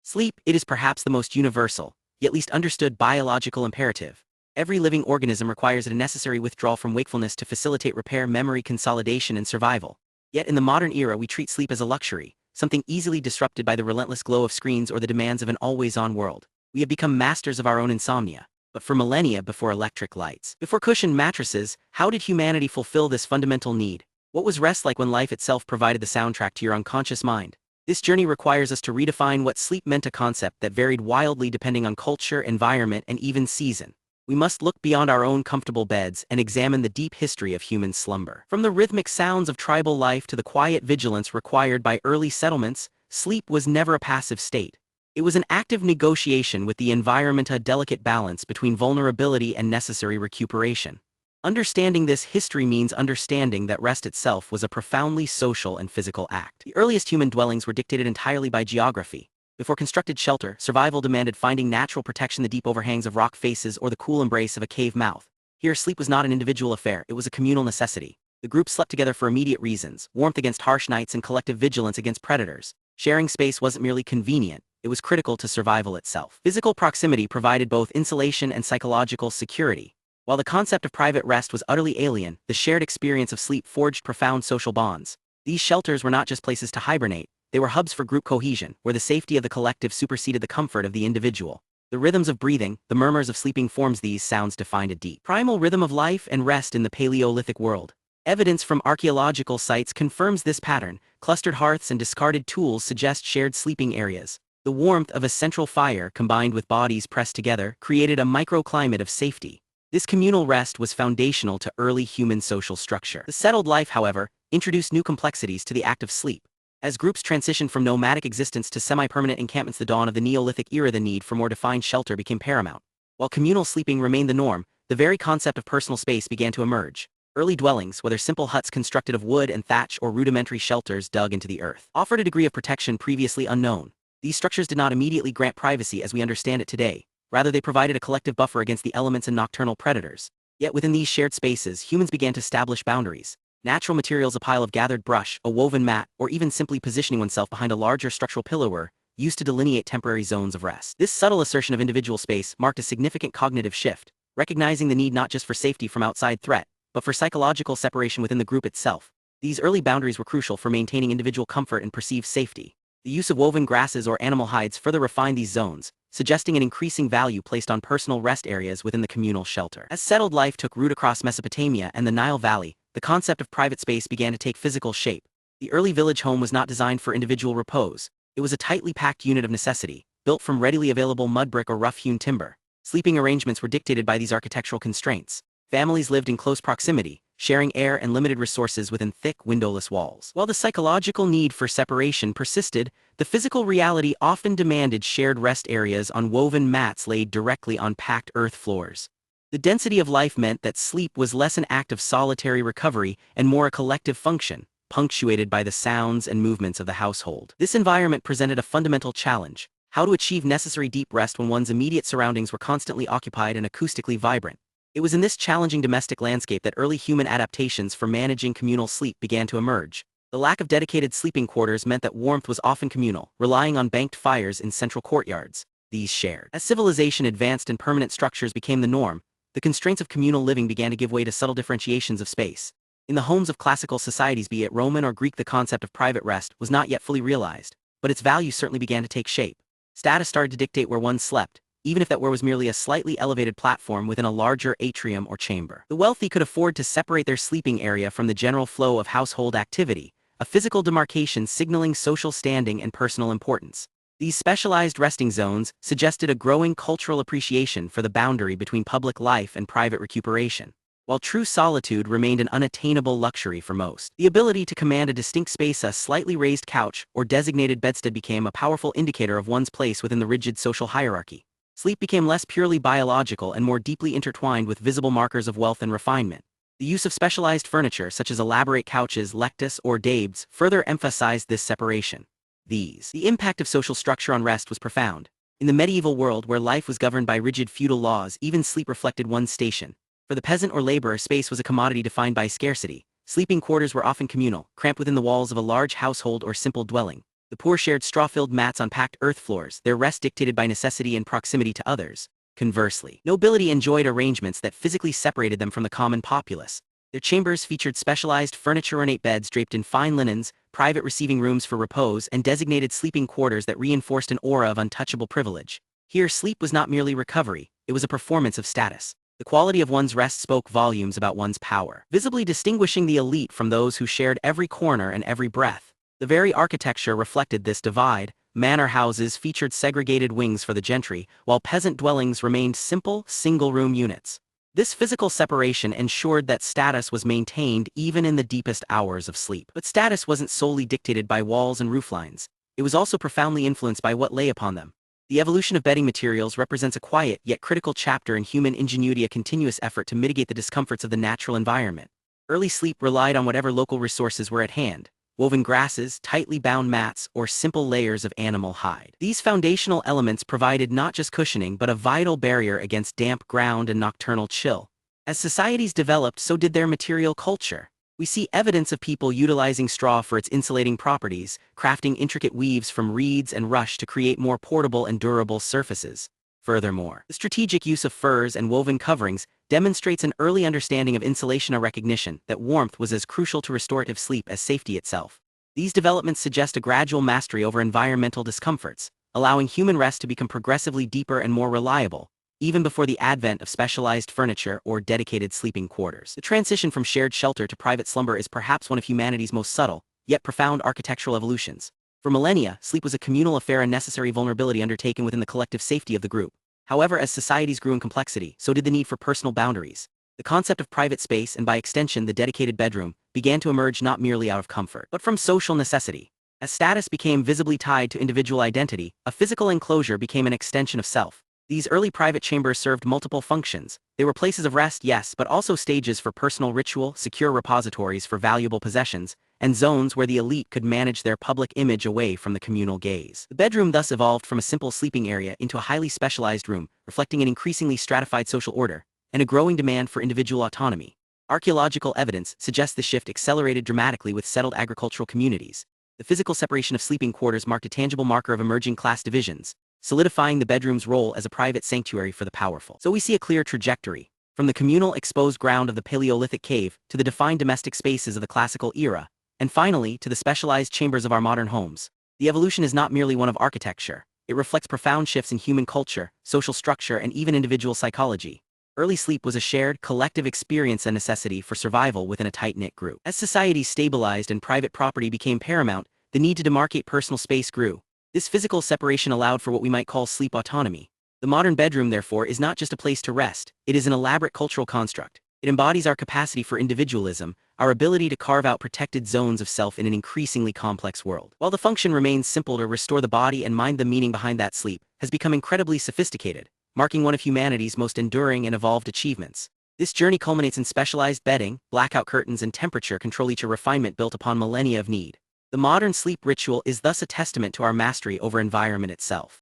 Sleep, it is perhaps the most universal, yet least understood biological imperative. Every living organism requires a necessary withdrawal from wakefulness to facilitate repair, memory consolidation, and survival. Yet in the modern era we treat sleep as a luxury, something easily disrupted by the relentless glow of screens or the demands of an always-on world. We have become masters of our own insomnia. But for millennia before electric lights, before cushioned mattresses, how did humanity fulfill this fundamental need? What was rest like when life itself provided the soundtrack to your unconscious mind? This journey requires us to redefine what sleep meant, a concept that varied wildly depending on culture, environment, and even season. We must look beyond our own comfortable beds and examine the deep history of human slumber. From the rhythmic sounds of tribal life to the quiet vigilance required by early settlements, sleep was never a passive state. It was an active negotiation with the environment, a delicate balance between vulnerability and necessary recuperation. Understanding this history means understanding that rest itself was a profoundly social and physical act. The earliest human dwellings were dictated entirely by geography. Before constructed shelter, survival demanded finding natural protection, the deep overhangs of rock faces or the cool embrace of a cave mouth. Here, sleep was not an individual affair, it was a communal necessity. The group slept together for immediate reasons: warmth against harsh nights and collective vigilance against predators. Sharing space wasn't merely convenient, it was critical to survival itself. Physical proximity provided both insulation and psychological security. While the concept of private rest was utterly alien, the shared experience of sleep forged profound social bonds. These shelters were not just places to hibernate, they were hubs for group cohesion, where the safety of the collective superseded the comfort of the individual. The rhythms of breathing, the murmurs of sleeping forms, these sounds defined a deep, primal rhythm of life and rest in the Paleolithic world. Evidence from archaeological sites confirms this pattern. Clustered hearths and discarded tools suggest shared sleeping areas. The warmth of a central fire, combined with bodies pressed together, created a microclimate of safety. This communal rest was foundational to early human social structure. The settled life, however, introduced new complexities to the act of sleep. As groups transitioned from nomadic existence to semi-permanent encampments, the dawn of the Neolithic era, the need for more defined shelter became paramount. While communal sleeping remained the norm, the very concept of personal space began to emerge. Early dwellings, whether simple huts constructed of wood and thatch or rudimentary shelters dug into the earth, offered a degree of protection previously unknown. These structures did not immediately grant privacy as we understand it today. Rather, they provided a collective buffer against the elements and nocturnal predators. Yet within these shared spaces, humans began to establish boundaries. Natural materials, a pile of gathered brush, a woven mat, or even simply positioning oneself behind a larger structural pillar were used to delineate temporary zones of rest. This subtle assertion of individual space marked a significant cognitive shift, recognizing the need not just for safety from outside threat, but for psychological separation within the group itself. These early boundaries were crucial for maintaining individual comfort and perceived safety. The use of woven grasses or animal hides further refined these zones, suggesting an increasing value placed on personal rest areas within the communal shelter. As settled life took root across Mesopotamia and the Nile Valley, the concept of private space began to take physical shape. The early village home was not designed for individual repose. It was a tightly packed unit of necessity, built from readily available mud brick or rough-hewn timber. Sleeping arrangements were dictated by these architectural constraints. Families lived in close proximity, sharing air and limited resources within thick, windowless walls. While the psychological need for separation persisted, the physical reality often demanded shared rest areas on woven mats laid directly on packed earth floors. The density of life meant that sleep was less an act of solitary recovery and more a collective function, punctuated by the sounds and movements of the household. This environment presented a fundamental challenge: how to achieve necessary deep rest when one's immediate surroundings were constantly occupied and acoustically vibrant. It was in this challenging domestic landscape that early human adaptations for managing communal sleep began to emerge. The lack of dedicated sleeping quarters meant that warmth was often communal, relying on banked fires in central courtyards. These shared. As civilization advanced and permanent structures became the norm, the constraints of communal living began to give way to subtle differentiations of space. In the homes of classical societies, be it Roman or Greek, the concept of private rest was not yet fully realized, but its value certainly began to take shape. Status started to dictate where one slept, even if that where was merely a slightly elevated platform within a larger atrium or chamber. The wealthy could afford to separate their sleeping area from the general flow of household activity, a physical demarcation signaling social standing and personal importance. These specialized resting zones suggested a growing cultural appreciation for the boundary between public life and private recuperation. While true solitude remained an unattainable luxury for most, the ability to command a distinct space, a slightly raised couch, or designated bedstead became a powerful indicator of one's place within the rigid social hierarchy. Sleep became less purely biological and more deeply intertwined with visible markers of wealth and refinement. The use of specialized furniture such as elaborate couches, lectus, or dabs further emphasized this separation. The impact of social structure on rest was profound. In the medieval world where life was governed by rigid feudal laws, even sleep reflected one's station. For the peasant or laborer, space was a commodity defined by scarcity. Sleeping quarters were often communal, cramped within the walls of a large household or simple dwelling. The poor shared straw-filled mats on packed earth floors, their rest dictated by necessity and proximity to others. Conversely, nobility enjoyed arrangements that physically separated them from the common populace. Their chambers featured specialized furniture-ornate beds draped in fine linens, private receiving rooms for repose, and designated sleeping quarters that reinforced an aura of untouchable privilege. Here, sleep was not merely recovery, it was a performance of status. The quality of one's rest spoke volumes about one's power, visibly distinguishing the elite from those who shared every corner and every breath. The very architecture reflected this divide. Manor houses featured segregated wings for the gentry, while peasant dwellings remained simple, single-room units. This physical separation ensured that status was maintained even in the deepest hours of sleep. But status wasn't solely dictated by walls and rooflines. It was also profoundly influenced by what lay upon them. The evolution of bedding materials represents a quiet yet critical chapter in human ingenuity, a continuous effort to mitigate the discomforts of the natural environment. Early sleep relied on whatever local resources were at hand: woven grasses, tightly bound mats, or simple layers of animal hide. These foundational elements provided not just cushioning but a vital barrier against damp ground and nocturnal chill. As societies developed, so did their material culture. We see evidence of people utilizing straw for its insulating properties, crafting intricate weaves from reeds and rush to create more portable and durable surfaces. Furthermore, the strategic use of furs and woven coverings demonstrates an early understanding of insulation, a recognition that warmth was as crucial to restorative sleep as safety itself. These developments suggest a gradual mastery over environmental discomforts, allowing human rest to become progressively deeper and more reliable, even before the advent of specialized furniture or dedicated sleeping quarters. The transition from shared shelter to private slumber is perhaps one of humanity's most subtle, yet profound architectural evolutions. For millennia, sleep was a communal affair, a necessary vulnerability undertaken within the collective safety of the group. However, as societies grew in complexity, so did the need for personal boundaries. The concept of private space, and by extension the dedicated bedroom, began to emerge not merely out of comfort, but from social necessity. As status became visibly tied to individual identity, a physical enclosure became an extension of self. These early private chambers served multiple functions. They were places of rest, yes, but also stages for personal ritual, secure repositories for valuable possessions, and zones where the elite could manage their public image away from the communal gaze. The bedroom thus evolved from a simple sleeping area into a highly specialized room, reflecting an increasingly stratified social order and a growing demand for individual autonomy. Archaeological evidence suggests the shift accelerated dramatically with settled agricultural communities. The physical separation of sleeping quarters marked a tangible marker of emerging class divisions, solidifying the bedroom's role as a private sanctuary for the powerful. So we see a clear trajectory, from the communal exposed ground of the Paleolithic cave to the defined domestic spaces of the classical era, and finally to the specialized chambers of our modern homes. The evolution is not merely one of architecture. It reflects profound shifts in human culture, social structure, and even individual psychology. Early sleep was a shared, collective experience and necessity for survival within a tight-knit group. As society stabilized and private property became paramount, the need to demarcate personal space grew. This physical separation allowed for what we might call sleep autonomy. The modern bedroom, therefore, is not just a place to rest, it is an elaborate cultural construct. It embodies our capacity for individualism, our ability to carve out protected zones of self in an increasingly complex world. While the function remains simple, to restore the body and mind, the meaning behind that sleep has become incredibly sophisticated, marking one of humanity's most enduring and evolved achievements. This journey culminates in specialized bedding, blackout curtains, and temperature control, each a refinement built upon millennia of need. The modern sleep ritual is thus a testament to our mastery over environment itself.